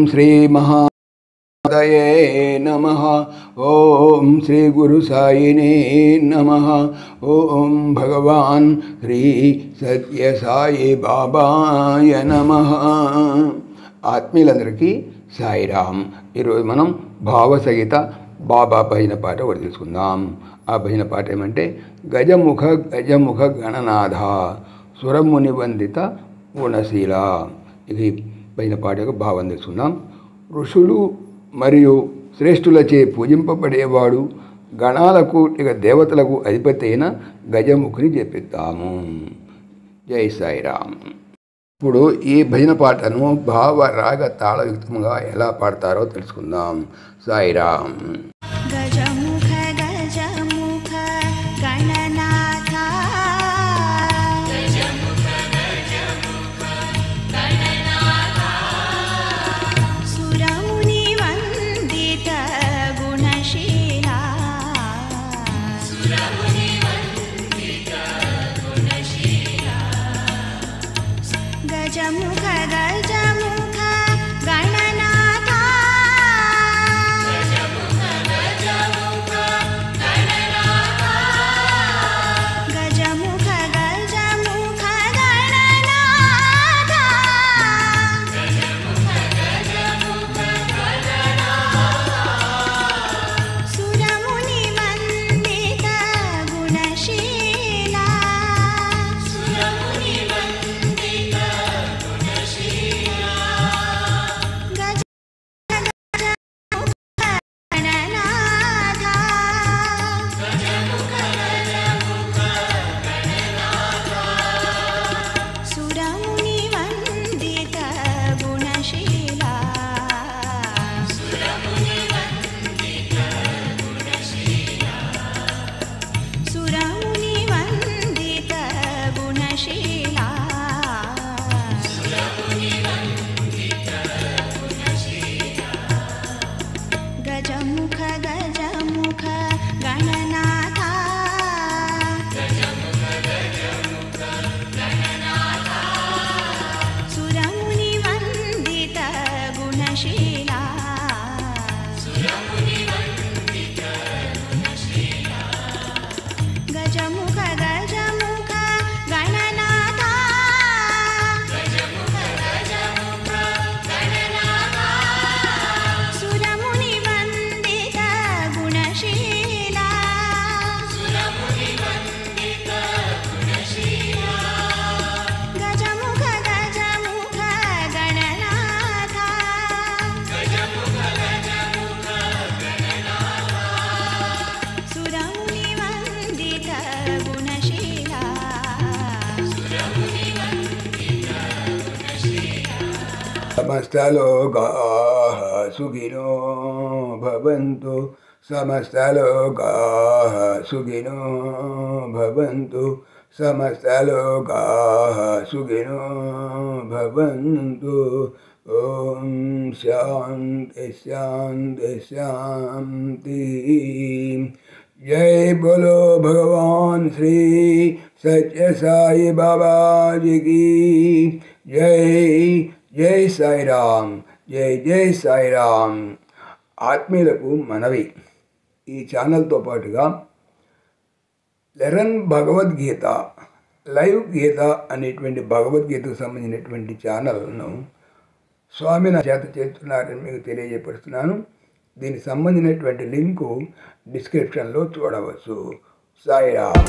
శ్రీ మహాదయే నమః. ఓం శ్రీ గురు సాయినే నమః. ఓం భగవాన్ శ్రీ సత్య సాయి బాబాయ నమః. ఆత్మీయులందరికీ సాయిరామ్. ఈరోజు మనం భావసహిత బాబా భజన పాట ఒకటి తెలుసుకుందాం. ఆ భజన పాట ఏమంటే, గజముఖ గజముఖ గణనాథ సురముని వందిత గుణశీల. ఇది భజన పాట యొక్క భావం తెలుసుకుందాం. ఋషులు మరియు శ్రేష్ఠులచే పూజింపబడేవాడు, గణాలకు ఇక దేవతలకు అధిపతి అయిన గజముఖుని చెప్పిద్దాము. జై సాయిరామ్. ఇప్పుడు ఈ భజన పాటను భావ రాగ తాళయుక్తంగా ఎలా పాడతారో తెలుసుకుందాం. సాయిరామ్. గజముఖ గజముఖ గణనాథ గజముఖ గజముఖ గణనాథ సురముని వందిత గుణశీల సురముని వందిత గుణశీల గజముఖ గజముఖ గణనాథ గజముఖ గజముఖ గణనాథ గజముఖ గజముఖ గణనాథ సురముని వందిత గుణశీల సురముని వందిత గుణశీల గజముఖ గజముఖ గణనాథ గజముఖ గజముఖ గణనాథ సురముని వందిత గుణశీల సురముని వందిత గుణశీల గజముఖ గజముఖ గణనాథ గజముఖ గజముఖ గణనాథ సురముని వందిత గుణశీల సురముని వందిత గుణశీల. సమస్తలోకాః సుఖినో భవంతు. సమస్తలోకాః సుఖినో భవంతు. సమస్తలోకాః సుఖినో భవంతు. ఓం శాంతి శాంతి శాంతి. జై బోలో భగవాన్ శ్రీ సత్య సాయి బాబాజీకి జై. జై సాయిరామ్. జై జై సాయిరామ్. ఆత్మీయులకు మనవి, ఈ ఛానల్తో పాటుగా లెరన్ భగవద్గీత లైవ్ గీత అనేటువంటి భగవద్గీతకు సంబంధించినటువంటి ఛానల్ను స్వామి నా చేత చేస్తున్నారని మీకు తెలియజేపరుస్తున్నాను. దీనికి సంబంధించినటువంటి లింకు డిస్క్రిప్షన్లో చూడవచ్చు. సాయిరామ్.